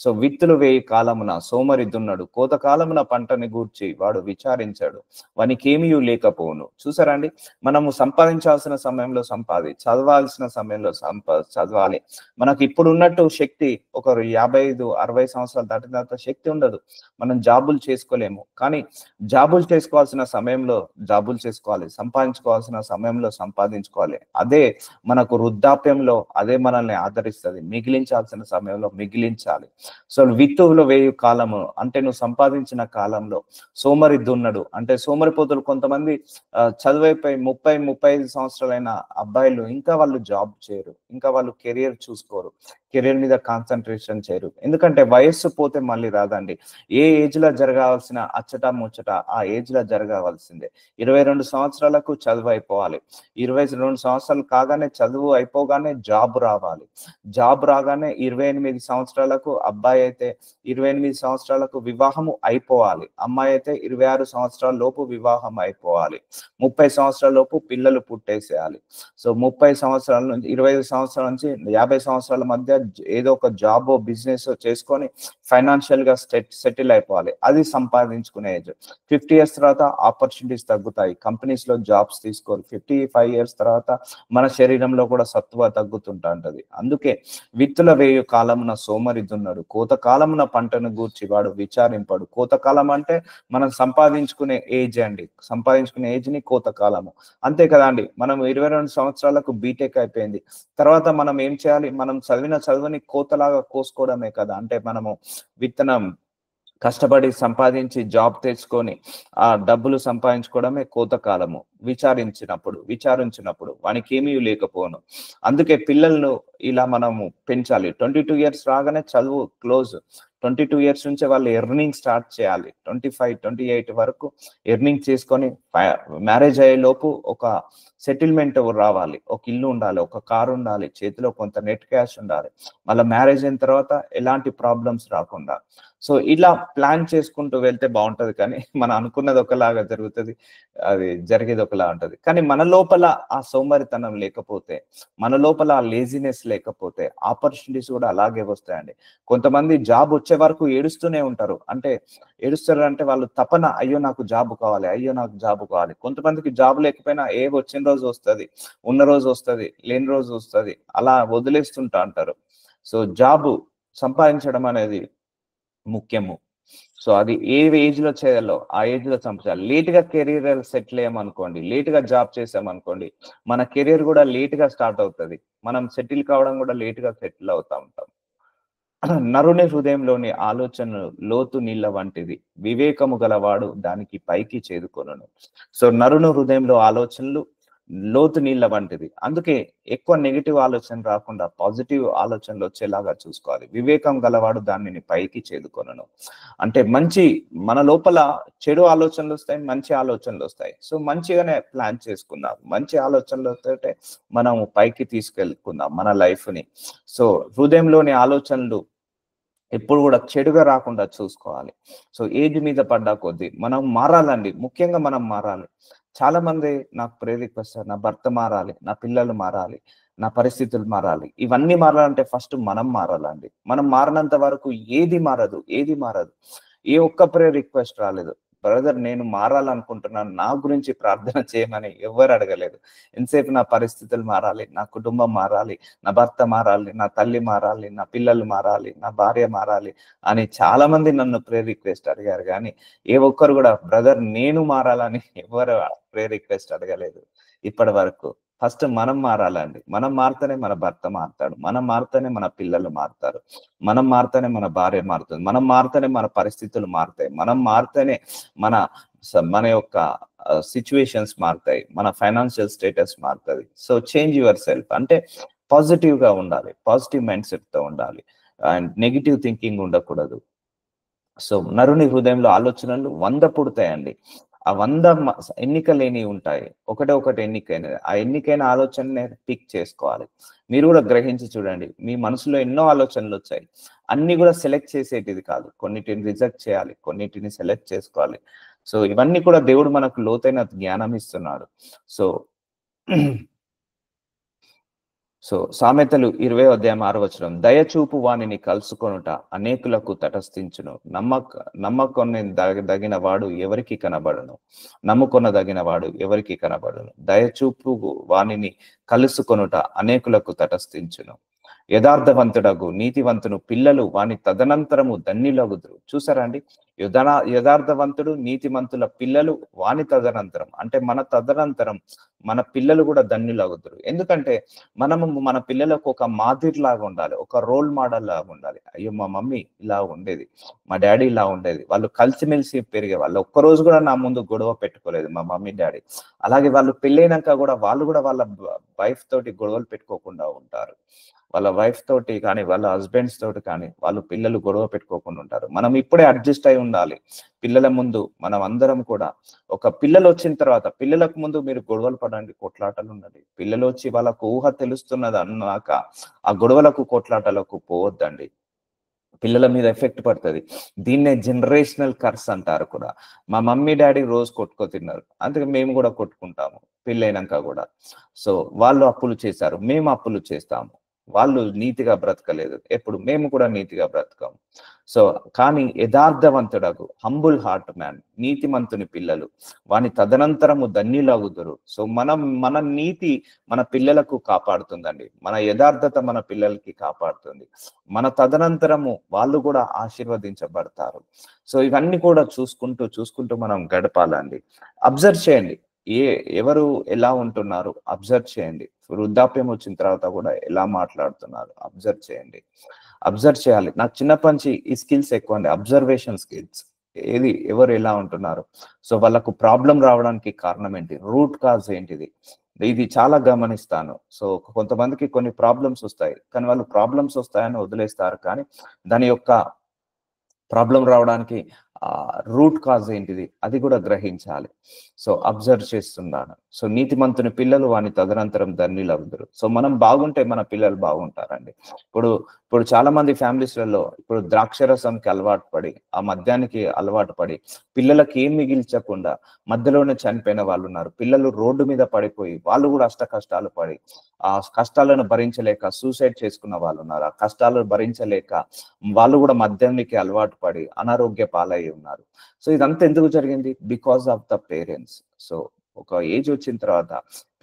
సో విత్తులు వేయి కాలమున సోమరి దున్నడు, కోత కాలమున పంటని గూర్చి వాడు విచారించాడు, వానికేమీ లేకపోవును. చూసారండి, మనము సంపాదించాల్సిన సమయంలో చదవాల్సిన సమయంలో చదవాలి. మనకి ఇప్పుడు ఉన్నట్టు శక్తి ఒక 55-60 సంవత్సరాలు దాటిన తర్వాత శక్తి ఉండదు. మనం జాబులు చేసుకోలేము. కానీ జాబులు చేసుకోవాల్సిన సమయంలో జాబులు చేసుకోవాలి, సంపాదించుకోవాల్సిన సమయంలో సంపాదించుకోవాలి. అదే మనకు వృద్ధాప్యంలో అదే మనల్ని ఆదరిస్తుంది. మిగిలించాల్సిన సమయంలో మిగిలించాలి. సో విత్తువులు వేయు కాలము అంటే నువ్వు సంపాదించిన కాలంలో సోమరి దున్నడు అంటే సోమరిపోతులు. కొంతమంది చదువైపోయి 30-35 సంవత్సరాలైన అబ్బాయిలు ఇంకా వాళ్ళు జాబ్ చేయరు, ఇంకా వాళ్ళు కెరియర్ చూసుకోరు, కెరియర్ మీద కాన్సన్ట్రేషన్ చేయరు. ఎందుకంటే వయస్సు పోతే మళ్ళీ రాదండి. ఏ ఏజ్ లో జరగాల్సిన అచ్చట ముచ్చట ఆ ఏజ్ లో జరగవలసిందే. 22 సంవత్సరాలకు చదువు అయిపోవాలి. 22 సంవత్సరాలు కాగానే చదువు అయిపోగానే జాబ్ రావాలి. జాబ్ రాగానే 28 సంవత్సరాలకు అబ్బాయి అయితే 28 సంవత్సరాలకు వివాహము అయిపోవాలి. అమ్మాయి అయితే 26 సంవత్సరాల లోపు వివాహం అయిపోవాలి. 30 సంవత్సరాల లోపు పిల్లలు పుట్టేసేయాలి. సో 30 సంవత్సరాల నుంచి 25 సంవత్సరాల నుంచి 50 సంవత్సరాల మధ్య ఏదో ఒక జాబ్ బిజినెస్ చేసుకొని ఫైనాన్షియల్ గా సెటిల్ అయిపోవాలి. అది సంపాదించుకునే ఏజ్. 50 ఇయర్స్ తర్వాత ఆపర్చునిటీస్ తగ్గుతాయి, కంపెనీస్ లో జాబ్స్ తీసుకోరు. 55 ఇయర్స్ తర్వాత మన శరీరంలో కూడా సత్తువ తగ్గుతుంటది. అందుకే విత్తుల వేయు కాలమున సోమరి దున్నడు, కోత కాలమున పంటను గూర్చి వాడు విచారింపడు. కోత కాలం అంటే మనం సంపాదించుకునే ఏజ్ అండి. సంపాదించుకునే ఏజ్ ని కోత కాలము. అంతే కదా అండి. మనం 22 సంవత్సరాలకు బీటెక్ అయిపోయింది. తర్వాత మనం ఏం చేయాలి? మనం చదివిన చదువుని కోతలాగా కోసుకోవడమే కదా. అంటే మనము విత్తనం కష్టపడి సంపాదించి జాబ్ తెచ్చుకొని ఆ డబ్బులు సంపాదించుకోవడమే కోత కాలము. విచారించినప్పుడు వానికి ఏమీ లేకపోను. అందుకే పిల్లలను ఇలా మనము పెంచాలి. 22 ఇయర్స్ రాగానే చదువు క్లోజ్. 22 ఇయర్స్ నుంచే వాళ్ళు ఎర్నింగ్ స్టార్ట్ చేయాలి. 25-28 వరకు ఎర్నింగ్ చేసుకొని మ్యారేజ్ అయ్యే లోపు ఒక సెటిల్మెంట్ రావాలి. ఒక ఇల్లు ఉండాలి, ఒక కారు ఉండాలి, చేతిలో కొంత నెట్ క్యాష్ ఉండాలి. మళ్ళీ మ్యారేజ్ అయిన తర్వాత ఎలాంటి ప్రాబ్లమ్స్ రాకుండా. సో ఇలా ప్లాన్ చేసుకుంటూ వెళ్తే బాగుంటది. కానీ మనం అనుకున్నది ఒకలాగా జరుగుతుంది, అది జరిగేది ఒకలా ఉంటది. కానీ మన లోపల ఆ సోమరితనం లేకపోతే, మన లోపల ఆ లేజినెస్ లేకపోతే ఆపర్చునిటీస్ కూడా అలాగే వస్తాయండి. కొంతమంది జాబ్ వచ్చే వరకు ఏడుస్తూనే ఉంటారు. అంటే ఏడుస్తారు అంటే వాళ్ళు తపన, అయ్యో నాకు జాబ్ కావాలి, అయ్యో నాకు జాబ్ కావాలి. కొంతమందికి జాబ్ లేకపోయినా ఏ వచ్చిన రోజు వస్తుంది, ఉన్న రోజు వస్తుంది, లేని రోజు వస్తుంది, అలా వదిలేస్తుంటా అంటారు. సో జాబ్ సంపాదించడం అనేది ముఖ్యము. సో అది ఏ ఏజ్ లో చేయాలో ఆ ఏజ్ లో సంపాదించాలి. లేట్ గా కెరీర్ సెటిల్ అయ్యామనుకోండి, లేట్ గా జాబ్ చేసామనుకోండి, మన కెరీర్ కూడా లేట్ గా స్టార్ట్ అవుతుంది. మనం సెటిల్ కావడం కూడా లేట్ గా సెటిల్ అవుతా ఉంటాం. నరుని హృదయంలోని ఆలోచనలు లోతు నీళ్ళ వంటిది, వివేకము గలవాడు దానికి పైకి చేదుకొనును. సో నరుని హృదయంలో ఆలోచనలు లోతు నీళ్ళ వంటిది. అందుకే ఎక్కువ నెగిటివ్ ఆలోచన రాకుండా పాజిటివ్ ఆలోచనలు వచ్చేలాగా చూసుకోవాలి. వివేకం గలవాడు దానిని పైకి చేదుకొనును. అంటే మన లోపల చెడు ఆలోచనలు వస్తాయి, మంచి ఆలోచనలు వస్తాయి. సో మంచిగానే ప్లాన్ చేసుకుందాం. మంచి ఆలోచనలతో మనం పైకి తీసుకెళ్తున్నాం మన లైఫ్ ని. సో హృదయంలోని ఆలోచనలు ఎప్పుడు కూడా చెడుగా రాకుండా చూసుకోవాలి. సో ఏజ్ మీద పడ్డా కొద్దీ మనం మారాలండి. ముఖ్యంగా మనం మారాలి. చాలా మంది నాకు ప్రేరేపిస్తారు, నా భర్త మారాలి, నా పిల్లలు మారాలి, నా పరిస్థితులు మారాలి. ఇవన్నీ మారాలంటే ఫస్ట్ మనం మారాలండి. మనం మారినంత వరకు ఏది మారదు. ఏ ఒక్క ప్రేయర్ రిక్వెస్ట్ రాలేదు. బ్రదర్ నేను మారాలనుకుంటున్నాను. నా గురించి ప్రార్థన చేయమని ఎవ్వరు అడగలేదు. ఎంతసేపు నా పరిస్థితులు మారాలి, నా కుటుంబం మారాలి, నా భర్త మారాలి, నా తల్లి మారాలి, నా పిల్లలు మారాలి, నా భార్య మారాలి అని చాలా మంది నన్ను ప్రేయర్ రిక్వెస్ట్ అడిగారు. కానీ ఏ ఒక్కరు కూడా బ్రదర్ నేను మారాలని ఎవరు ప్రేయర్ రిక్వెస్ట్ అడగలేదు ఇప్పటి వరకు. ఫస్ట్ మనం మారాలండి. మనం మారితేనే మన భర్త మారుతాడు. మనం మారితేనే మన పిల్లలు మారుతారు. మనం మారితేనే మన భార్య మారుతుంది. మనం మారితేనే మన పరిస్థితులు మారుతాయి. మనం మారితేనే మన మన యొక్క సిచ్యువేషన్స్ మారుతాయి. మన ఫైనాన్షియల్ స్టేటస్ మారుతుంది. సో చేంజ్ యువర్ సెల్ఫ్ అంటే పాజిటివ్ గా ఉండాలి. పాజిటివ్ మైండ్ సెట్ తో ఉండాలి. అండ్ నెగిటివ్ థింకింగ్ ఉండకూడదు. సో నరుని హృదయంలో ఆలోచనలు 100 పుడతాయండి. ఆ 100 ఎన్నిక లేనివి ఉంటాయి. ఒకటి ఎన్నికైనది. ఆ ఎన్నికైన ఆలోచననే పిక్ చేసుకోవాలి. మీరు కూడా గ్రహించి చూడండి. మీ మనసులో ఎన్నో ఆలోచనలు వచ్చాయి. అన్ని కూడా సెలెక్ట్ చేసేటిది కాదు. కొన్నిటిని రిజెక్ట్ చేయాలి, కొన్నిటిని సెలెక్ట్ చేసుకోవాలి. సో ఇవన్నీ కూడా దేవుడు మనకు లోతైన జ్ఞానం ఇస్తున్నాడు. సో సామెతలు 20:6 దయచూపు వానిని కలుసుకొనుట అనేకులకు తటస్థించును. నమ్మకొనదగిన వాడు ఎవరికి కనబడును. నమ్ముకొనదగిన వాడు ఎవరికి కనబడును. దయచూపు వానిని కలుసుకొనుట అనేకులకు తటస్థించును. యథార్థవంతుడగు నీతివంతును పిల్లలు వాని తదనంతరము ధన్యులగుదురు. చూసారా అండి? యథార్థవంతుడు నీతిమంతుల పిల్లలు వాని తదనంతరం అంటే మన తదనంతరం మన పిల్లలు కూడా ధన్యులగుదురు. ఎందుకంటే మనము మన పిల్లలకు ఒక మాదిరిలాగా ఉండాలి, ఒక రోల్ మోడల్ లాగా ఉండాలి. అయ్యో మా మమ్మీ ఇలా ఉండేది, మా డాడీ ఇలా ఉండేది, వాళ్ళు కలిసిమెలిసి పెరిగే వాళ్ళు. ఒక్కరోజు కూడా నా ముందు గొడవ పెట్టుకోలేదు మా మమ్మీ డాడీ. అలాగే వాళ్ళు పెళ్ళైనాక కూడా వాళ్ళ వైఫ్ తోటి గొడవలు పెట్టుకోకుండా ఉంటారు. వాళ్ళ వైఫ్ తోటి కానీ వాళ్ళ హస్బెండ్స్ తోటి కానీ వాళ్ళు పిల్లలు గొడవ పెట్టుకోకుండా ఉంటారు. మనం ఇప్పుడే అడ్జస్ట్ అయి ఉండాలి. పిల్లల ముందు మనం అందరం కూడా పిల్లలు వచ్చిన తర్వాత పిల్లలకు ముందు మీరు గొడవలు పడండి, కొట్లాటలు ఉండండి. పిల్లలు వచ్చి వాళ్ళకు ఊహ తెలుస్తున్నది అన్నాక ఆ గొడవలకు కొట్లాటలకు పోవద్దండి. పిల్లల మీద ఎఫెక్ట్ పడుతుంది. దీన్నే జనరేషనల్ కర్స్ అంటారు కూడా. మా మమ్మీ డాడీ రోజు కొట్టుకో తిన్నారు, అందుకే మేము కూడా కొట్టుకుంటాము పెళ్ళైనాక కూడా. సో వాళ్ళు అప్పులు చేశారు, మేము అప్పులు చేస్తాము. వాళ్ళు నీతిగా బ్రతకలేదు, ఎప్పుడు మేము కూడా నీతిగా బ్రతకము. సో కానీ యథార్థవంతుడగు హంబుల్ హార్ట్ మ్యాన్ నీతిమంతుని పిల్లలు వాని తదనంతరము ధన్యులగుదురు. సో మన నీతి మన పిల్లలకు కాపాడుతుందండి. మన యథార్థత మన పిల్లలకి కాపాడుతుంది. మన తదనంతరము వాళ్ళు కూడా ఆశీర్వదించబడతారు. సో ఇవన్నీ కూడా చూసుకుంటూ మనం గడపాలండి. అబ్జర్వ్ చేయండి, ఎవరు ఎలా ఉంటున్నారు అబ్జర్వ్ చేయండి. వృద్ధాప్యం వచ్చిన తర్వాత కూడా ఎలా మాట్లాడుతున్నారు అబ్జర్వ్ చేయండి. అబ్జర్వ్ చేయాలి. నాకు చిన్నప్పటి నుంచి ఈ స్కిల్స్ ఎక్కువ అండి, అబ్జర్వేషన్ స్కిల్స్. ఎవరు ఎలా ఉంటున్నారు, సో వాళ్ళకు ప్రాబ్లం రావడానికి కారణం ఏంటి, రూట్ కాజ్ ఏంటిది, ఇది చాలా గమనిస్తాను. సో కొంతమందికి కొన్ని ప్రాబ్లమ్స్ వస్తాయి, కానీ వాళ్ళు ప్రాబ్లమ్స్ వస్తాయని వదిలేస్తారు. కానీ దాని యొక్క ప్రాబ్లం రావడానికి రూట్ కాజ్ ఏంటిది అది కూడా గ్రహించాలి. సో అబ్జర్వ్ చేస్తున్నాను. సో నీతిమంతుని పిల్లలు వాని తదనంతరం ధన్యులగుదురు. సో మనం బాగుంటే మన పిల్లలు బాగుంటారండి. ఇప్పుడు చాలా మంది ఫ్యామిలీస్లలో ఇప్పుడు ద్రాక్షరసంకి అలవాటు పడి ఆ మద్యానికి అలవాటు పడి పిల్లలకి ఏం మిగిల్చకుండా మధ్యలోనే చనిపోయిన వాళ్ళు ఉన్నారు. పిల్లలు రోడ్డు మీద పడిపోయి వాళ్ళు కూడా అష్ట కష్టాలు పడి ఆ కష్టాలను భరించలేక సూసైడ్ చేసుకున్న వాళ్ళు ఉన్నారు. ఆ కష్టాలను భరించలేక వాళ్ళు కూడా మద్యానికి అలవాటు పడి అనారోగ్య పాలయ్యి ఉన్నారు. సో ఇదంతా ఎందుకు జరిగింది, because of the parents. So ఒక ఏజ్ వచ్చిన తర్వాత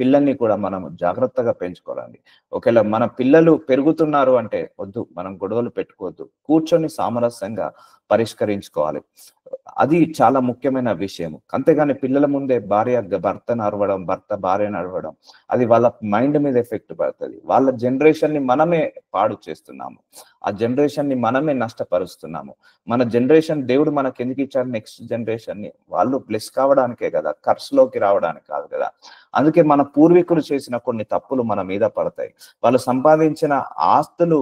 పిల్లల్ని కూడా మనం జాగ్రత్తగా పెంచుకోవాలండి. ఒకవేళ మన పిల్లలు పెరుగుతున్నారు అంటే వద్దు, మనం గొడవలు పెట్టుకోవద్దు, కూర్చొని సామరస్యంగా పరిష్కరించుకోవాలి. అది చాలా ముఖ్యమైన విషయం. అంతేగాని పిల్లల ముందే భర్తను అరవడం, భర్త భార్యను అరవడం, అది వాళ్ళ మైండ్ మీద ఎఫెక్ట్ పడుతుంది. వాళ్ళ జనరేషన్ ని మనమే పాడు చేస్తున్నాము, ఆ జనరేషన్ ని మనమే నష్టపరుస్తున్నాము. మన జనరేషన్ దేవుడు మనకు ఎందుకు ఇచ్చారు, నెక్స్ట్ జనరేషన్ ని వాళ్ళు బ్లెస్ కావడానికే కదా, కర్స్ లోకి రావడానికి కాదు కదా. అందుకే మన పూర్వీకులు చేసిన కొన్ని తప్పులు మన మీద పడతాయి. వాళ్ళు సంపాదించిన ఆస్తులు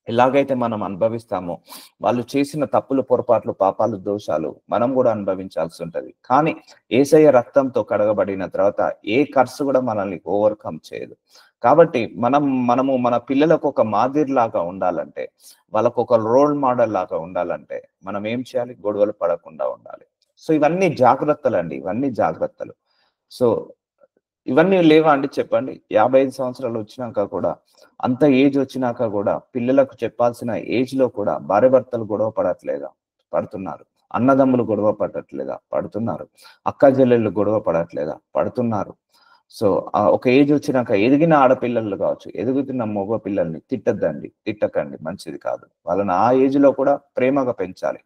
ఎలాగైతే మనం అనుభవిస్తామో వాళ్ళు చేసిన తప్పులు, పొరపాట్లు, పాపాలు, దోషాలు మనం కూడా అనుభవించాల్సి ఉంటది. కానీ యేసయ్య రక్తంతో కడగబడిన తర్వాత ఏ కర్స్ కూడా మనల్ని ఓవర్కమ్ చేయదు. కాబట్టి మనము మన పిల్లలకు ఒక మాదిరిలాగా ఉండాలంటే, వాళ్ళకు ఒక రోల్ మోడల్ లాగా ఉండాలంటే మనం ఏం చేయాలి, గొడవలు పడకుండా ఉండాలి. సో ఇవన్నీ జాగ్రత్తలు అండి, ఇవన్నీ జాగ్రత్తలు. సో ఇవన్నీ లేవా అండి చెప్పండి? 55 సంవత్సరాలు వచ్చినాక కూడా, అంత ఏజ్ వచ్చినాక కూడా పిల్లలకు చెప్పాల్సిన ఏజ్‌లో కూడా భార్యాభర్తలు గొడవ పడట్లేదా? పడుతున్నారు. అన్నదమ్ములు గొడవ పడట్లేదా? పడుతున్నారు. అక్కాచెల్లెళ్ళు గొడవ పడట్లేదా? పడుతున్నారు. సో, ఒక ఏజ్ వచ్చినాక ఎదిగిన ఆడపిల్లలు కావచ్చు, ఎదుగుతున్న మగ పిల్లల్ని తిట్టొద్దండి, తిట్టకండి, మంచిది కాదు. వాళ్ళని ఆ ఏజ్‌లో కూడా ప్రేమగా పెంచాలి.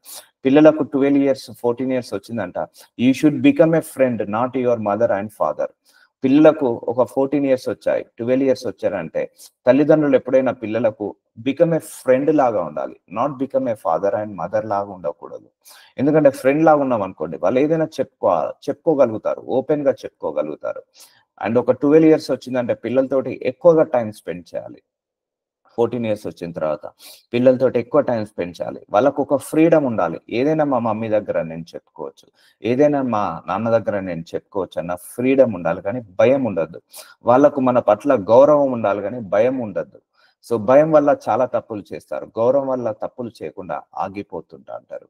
పిల్లలకు 12 ఇయర్స్, 14 ఇయర్స్ వచ్చిందంట. You should become a friend not your mother and father. పిల్లలకు ఒక 14 ఇయర్స్ వచ్చాయి, 12 ఇయర్స్ వచ్చారంటే తల్లిదండ్రులు ఎప్పుడైనా పిల్లలకు బికమ్ ఏ ఫ్రెండ్ లాగా ఉండాలి. Not become a father and mother లాగా ఉండకూడదు. ఎందుకంటే ఫ్రెండ్ లాగా ఉన్నాం అనుకోండి, వాళ్ళు ఏదైనా చెప్పుకోగలుగుతారు, ఓపెన్ గా చెప్పుకోగలుగుతారు. అండ్ ఒక 12 ఇయర్స్ వచ్చిందంటే పిల్లలతోటి ఎక్కువగా టైం స్పెండ్ చేయాలి. 14 ఇయర్స్ వచ్చిన తర్వాత పిల్లలతోటి ఎక్కువ టైం స్పెండ్ చేయాలి. వాళ్ళకు ఒక ఫ్రీడమ్ ఉండాలి. ఏదైనా మా మమ్మీ దగ్గర నేను చెప్పుకోవచ్చు, ఏదైనా మా నాన్న దగ్గర నేను చెప్పుకోవచ్చు అన్న ఫ్రీడమ్ ఉండాలి, కానీ భయం ఉండద్దు. వాళ్ళకు మన పట్ల గౌరవం ఉండాలి, కానీ భయం ఉండద్దు. సో భయం వల్ల చాలా తప్పులు చేస్తారు, గౌరవం వల్ల తప్పులు చేయకుండా ఆగిపోతుంటా అంటారు.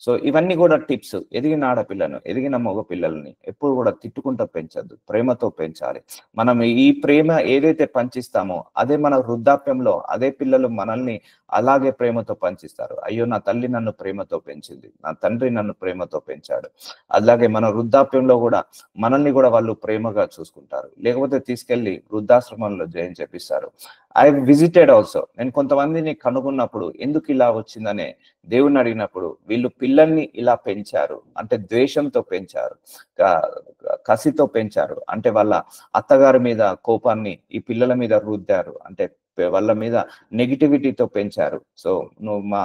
సో ఇవన్నీ కూడా టిప్స్. ఎదిగిన ఆడపిల్లను, ఎదిగిన మగ పిల్లల్ని ఎప్పుడు కూడా తిట్టుకుంటూ పెంచద్దు, ప్రేమతో పెంచాలి. మనం ఈ ప్రేమ ఏదైతే పంచిస్తామో అదే మన వృద్ధాప్యంలో అదే పిల్లలు మనల్ని అలాగే ప్రేమతో పంచిస్తారు. అయ్యో నా తల్లి నన్ను ప్రేమతో పెంచింది, నా తండ్రి నన్ను ప్రేమతో పెంచాడు. అలాగే మన వృద్ధాప్యంలో కూడా మనల్ని కూడా వాళ్ళు ప్రేమగా చూసుకుంటారు. లేకపోతే తీసుకెళ్లి వృద్ధాశ్రమంలో జాయిన్ చేపిస్తారు. I visited also. నేను కొంతమందిని కనుగొన్నప్పుడు ఎందుకు ఇలా వచ్చిందనే దేవుణ్ణి అడిగినప్పుడు, వీళ్ళు పిల్లల్ని ఇలా పెంచారు అంటే ద్వేషంతో పెంచారు, కసితో పెంచారు. అంటే వాళ్ళ అత్తగారి మీద కోపాన్ని ఈ పిల్లల మీద రుద్దారు, అంటే వాళ్ళ మీద నెగిటివిటీతో పెంచారు. సో నువ్వు మా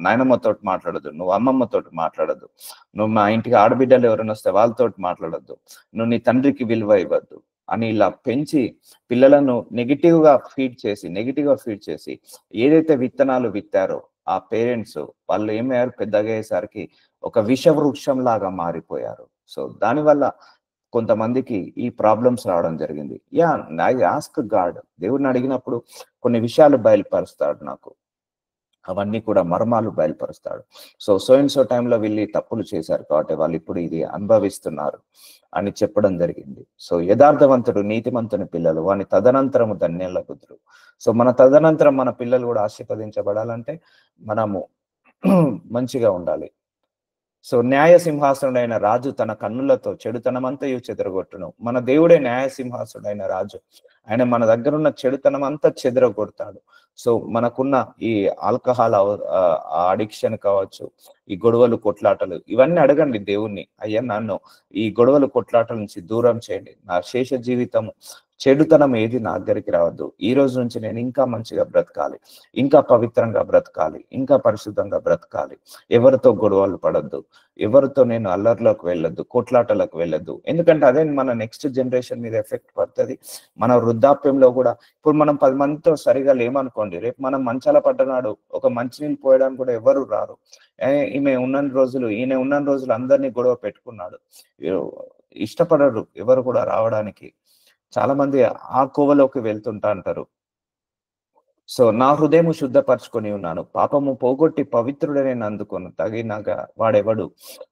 నాయనమ్మతో మాట్లాడద్దు, నువ్వు అమ్మమ్మతో మాట్లాడద్దు, నువ్వు మా ఇంటికి ఆడబిడ్డలు ఎవరైనా వస్తే వాళ్ళతో మాట్లాడద్దు, నువ్వు నీ తండ్రికి విలువ ఇవ్వద్దు అని ఇలా పెంచి పిల్లలను నెగిటివ్ గా ఫీడ్ చేసి ఏదైతే విత్తనాలు విత్తారో ఆ పేరెంట్స్ వాళ్ళు ఏమయ్యారు, పెద్దగా అయ్యేసరికి ఒక విషవృక్షం లాగా మారిపోయారు. సో దానివల్ల కొంతమందికి ఈ ప్రాబ్లమ్స్ రావడం జరిగింది. ఐ ఆస్క్ గాడ్, దేవుడిని అడిగినప్పుడు కొన్ని విషయాలు బయలుపరుస్తాడు నాకు, అవన్నీ కూడా మర్మాలు బయలుపరుస్తాడు. సో అండ్ సో టైంలో వీళ్ళు తప్పులు చేశారు కాబట్టి వాళ్ళు ఇప్పుడు ఇది అనుభవిస్తున్నారు అని చెప్పడం జరిగింది. సో యథార్థవంతుడు నీతిమంతుని పిల్లలు వాని తదనంతరము ధన్యుల కుదురు. సో మన తదనంతరం మన పిల్లలు కూడా ఆశీర్వదించబడాలంటే మనము మంచిగా ఉండాలి. సో న్యాయ సింహాసనుడైన రాజు తన కన్నులతో చెడుతనమంతయు చెదరగొట్టును. మన దేవుడే న్యాయ సింహాసనుడైన రాజు. ఆయన మన దగ్గర ఉన్న చెడుతనం అంతా చెదరగొడతాడు. సో మనకున్న ఈ ఆల్కహాల్ అడిక్షన్ కావచ్చు, ఈ గొడవలు కొట్లాటలు, ఇవన్నీ అడగండి దేవుణ్ణి. అయ్యా నన్ను ఈ గొడవలు కొట్లాటల నుంచి దూరం చేయండి, నా శేష జీవితం చెడుతనం ఏది నా దగ్గరికి రావద్దు. ఈ రోజు నుంచి నేను ఇంకా మంచిగా బ్రతకాలి, ఇంకా పవిత్రంగా బ్రతకాలి, ఇంకా పరిశుద్ధంగా బ్రతకాలి. ఎవరితో గొడవలు పడద్దు, ఎవరితో నేను అల్లర్లోకి వెళ్ళొద్దు, కొట్లాటలకు వెళ్ళొద్దు. ఎందుకంటే అదే మన నెక్స్ట్ జనరేషన్ మీద ఎఫెక్ట్ పడుతుంది. మన వృద్ధాప్యంలో కూడా ఇప్పుడు మనం 10 మందితో సరిగా లేమనుకోండి, రేపు మనం మంచాల పడ్డనాడు ఒక మంచినీళ్ళు పోయడానికి కూడా ఎవరు రారు. ఈయన ఉన్న రోజులు అందరినీ గొడవ పెట్టుకున్నాడు, ఇష్టపడరు ఎవరు కూడా రావడానికి. చాలా మంది ఆ కోవలోకి వెళ్తుంటా అంటారు. సో నా హృదయము శుద్ధపరచుకొని ఉన్నాను, పాపము పోగొట్టి పవిత్రుడనే అందుకొను తగినగా వాడెవడు.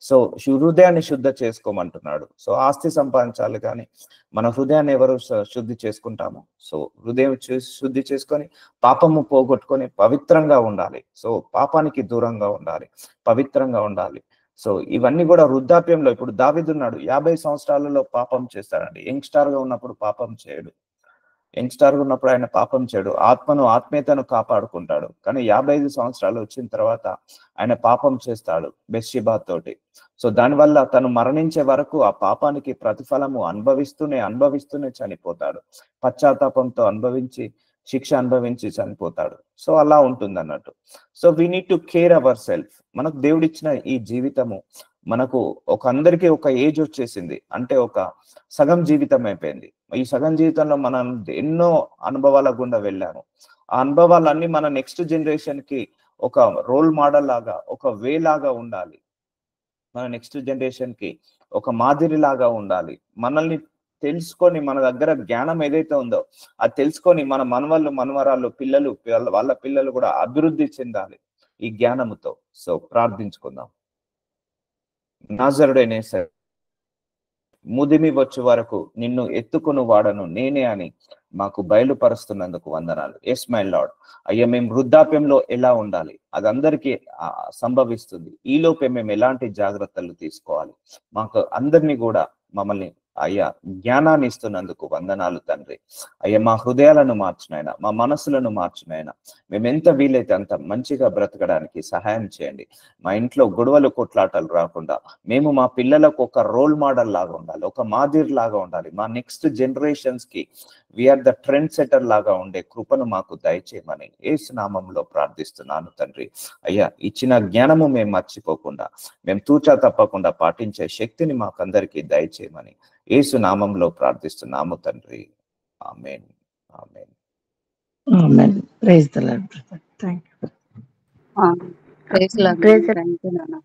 సో హృదయాన్ని శుద్ధ చేసుకోమంటున్నాడు. సో ఆస్తి సంపాదించాలి కానీ మన హృదయాన్ని ఎవరు శుద్ధి చేసుకుంటాము. సో హృదయం శుద్ధి చేసుకొని పాపము పోగొట్టుకొని పవిత్రంగా ఉండాలి. సో పాపానికి దూరంగా ఉండాలి, పవిత్రంగా ఉండాలి. సో ఇవన్నీ కూడా వృద్ధాప్యంలో, ఇప్పుడు దావీదున్నాడు 50 సంవత్సరాలలో పాపం చేస్తాడండి. యంగ్స్టార్ గా ఉన్నప్పుడు పాపం చేయడు, యంగ్స్టార్ గా ఉన్నప్పుడు ఆయన పాపం చేయడు, ఆత్మీయతను కాపాడుకుంటాడు. కానీ 55 సంవత్సరాలు వచ్చిన తర్వాత ఆయన పాపం చేస్తాడు బెత్షెబా తోటి. సో దానివల్ల తను మరణించే వరకు ఆ పాపానికి ప్రతిఫలము అనుభవిస్తూనే చనిపోతాడు. పశ్చాత్తాపంతో శిక్ష అనుభవించి చనిపోతాడు. సో అలా ఉంటుంది అన్నట్టు. So we need to care our self. మనకు దేవుడిచ్చిన ఈ జీవితము మనకు అందరికీ ఒక ఏజ్ వచ్చేసింది అంటే ఒక సగం జీవితం అయిపోయింది. ఈ సగం జీవితంలో మనం ఎన్నో అనుభవాల గుండా వెళ్ళాము. ఆ అనుభవాలన్నీ మన నెక్స్ట్ జనరేషన్ కి ఒక రోల్ మోడల్ లాగా, ఒక వే లాగా ఉండాలి. మన నెక్స్ట్ జనరేషన్ కి ఒక మాదిరి లాగా ఉండాలి. మనల్ని తెలుసుకొని మన దగ్గర జ్ఞానం ఏదైతే ఉందో అది తెలుసుకొని మన మనవరాళ్ళు పిల్లలు వాళ్ళ పిల్లలు కూడా అభివృద్ధి చెందాలి ఈ జ్ఞానముతో. సో ప్రార్థించుకుందాం. నాజరుడైన ముదిమి వచ్చు వరకు నిన్ను ఎత్తుకొని వాడను నేనే అని మాకు బయలుపరుస్తున్నందుకు వందనాలు. Yes my lord. అయ్యా, మేము వృద్ధాప్యంలో ఎలా ఉండాలి అది అందరికీ సంభవిస్తుంది. ఈలోపే మేము ఎలాంటి జాగ్రత్తలు తీసుకోవాలి, మాకు అందరినీ కూడా మమ్మల్ని అయ్యా జ్ఞానాన్ని ఇస్తున్నందుకు వందనాలు తండ్రి. అయ్యా, మా హృదయాలను మార్చినాయన, మా మనసులను మార్చినాయన, మేము ఎంత వీలైతే అంత మంచిగా బ్రతకడానికి సహాయం చేయండి. మా ఇంట్లో గొడవలు కొట్లాటలు రాకుండా మేము మా పిల్లలకు ఒక రోల్ మోడల్ లాగా ఉండాలి, ఒక మాదిరి లాగా ఉండాలి. మా నెక్స్ట్ జనరేషన్స్ కి వీఆర్ ద ట్రెండ్ సెటర్ లాగా ఉండే కృపను మాకు దయచేయమని యేసు నామములో ప్రార్థిస్తున్నాను తండ్రి. అయ్యా, ఇచ్చిన జ్ఞానము మేము మర్చిపోకుండా, మేము తూచా తప్పకుండా పాటించే శక్తిని మాకందరికీ దయచేయమని యేసు నామంలో ప్రార్థిస్తున్నాము తండ్రి. Amen. Amen. Amen. Praise the Lord. Thank you. Praise Lord. Thank you నాన్న.